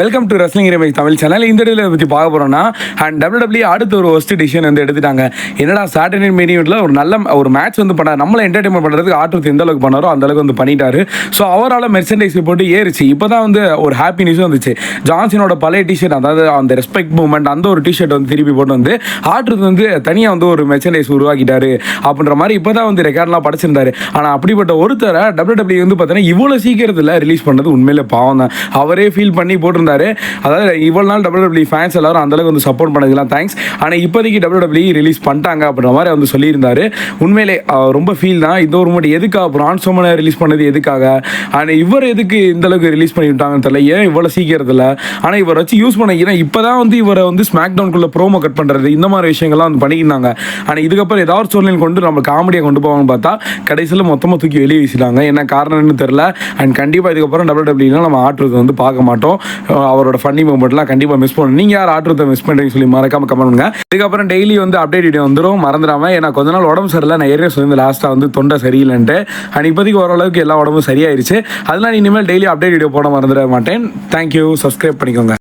Welcome to wrestling ரேமேஜ் Tamil channel. இந்த வீடியோவில் பற்றி பார்க்க போகிறோம்னா WWE அடுத்த ஒரு ஒஸ்ட் டிசிஷன் வந்து எடுத்துட்டாங்க. என்னடா சாட்டர்டே மெயின் ஈவெண்ட்டில் ஒரு நல்ல ஒரு மேட்ச் வந்து பண்ணார், நம்மளை என்டர்டைன்மெண்ட் பண்ணுறதுக்கு ஆர்டர் எந்த அளவுக்கு பண்ணாரோ அந்த அளவுக்கு வந்து பண்ணிட்டாரு. ஸோ அவரால் மெர்சன்டைஸ் போட்டு ஏறிச்சு. இப்போ தான் வந்து ஒரு ஹாப்பி நியூஸும் வந்துச்சு. ஜான்சனோட பழைய டிஷர்ட், அதாவது அந்த ரெஸ்பெக்ட் மூவ்மெண்ட், அந்த ஒரு டிஷர்ட் வந்து திருப்பி போட்டு வந்து ஆர்டர் வந்து தனியாக வந்து ஒரு மெர்சன்டைஸ் உருவாக்கிட்டாரு அப்படின்ற மாதிரி இப்போ தான் வந்து ரெக்கார்ட்லாம் படைச்சிருந்தாரு. ஆனால் அப்படிப்பட்ட ஒருத்தரை WWE வந்து பார்த்தீங்கன்னா இவ்வளோ சீக்கிரத்தில் ரிலீஸ் பண்ணது உண்மையிலே பாவம் தான். அவரே ஃபீல் பண்ணி போட்டிருந்தாரு. அதாவது இவ்வளோ நாள் WWE ஃபேன்ஸ் எல்லாரும் அந்த அளவுக்கு வந்து சப்போர்ட் பண்ணதுலாம் தேங்க்ஸ். ஆனால் இப்போதைக்கு WWE ரிலீஸ் பண்ணிட்டாங்க அப்படின்ற மாதிரி வந்து சொல்லியிருந்தாரு. உண்மையிலே ரொம்ப ஃபீல் தான். இந்த ஒரு மட்டும் எதுக்காக பிரான் ஸ்ட்ரோமனை ரிலீஸ் பண்ணது எதுக்காக, ஆனால் இவர் எதுக்கு இந்த அளவுக்கு ரிலீஸ் பண்ணி விட்டாங்கன்னு தெரியல. ஏன் இவ்வளோ சீக்கிரத்தில்? ஆனால் இவர் வச்சு யூஸ் பண்ணிக்கிறேன். இப்போ தான் வந்து இவரை வந்து ஸ்மாக் டவுனுக்குள்ளே ப்ரோமோ கட் பண்ணுறது, இந்த மாதிரி விஷயங்கள்லாம் வந்து பண்ணியிருந்தாங்க. ஆனால் இதுக்கப்புறம் ஏதாவது சூழ்நிலை கொண்டு நம்ம காமெடியாக கொண்டு போவாங்கன்னு பார்த்தா கடைசியில் மொத்தமாக தூக்கி வெளியே வீசிட்டாங்க. என்ன காரணம்னு தெரில. அண்ட் கண்டிப்பாக இதுக்கப்புறம் WWE நம்ம ஆற்றுறது வந்து பார்க்க மாட்டோம். அவரோட ஃபன்னி மூமெண்ட்லாம் கண்டிப்பாக மிஸ் பண்ணணும். நீங்கள் யார் ஆற்றுறதை மிஸ் பண்ணுறீங்கன்னு சொல்லி மறக்காம கமெண்ட் பண்ணுங்க. இதுக்கப்புறம் டெய்லி வந்து அப்டேட் வீடியோ வந்துடும், மறந்துடாமல். ஏன்னா கொஞ்ச நாள் உடம்பு சரியில்லை, நான் ஏற்கனவே சொல்லி லாஸ்ட்டாக வந்து தொண்டை சரியில்லைன்ட்டு. அண்ட் இப்போதைக்கு ஓரளவுக்கு எல்லா உடம்பும் சரியாயிருச்சு. அதெல்லாம் இனிமேல் டெய்லி அப்டேட் வீடியோ போட மறந்துட மாட்டேன். தேங்க்யூ, சப்ஸ்கிரைப் பண்ணிக்கோங்க.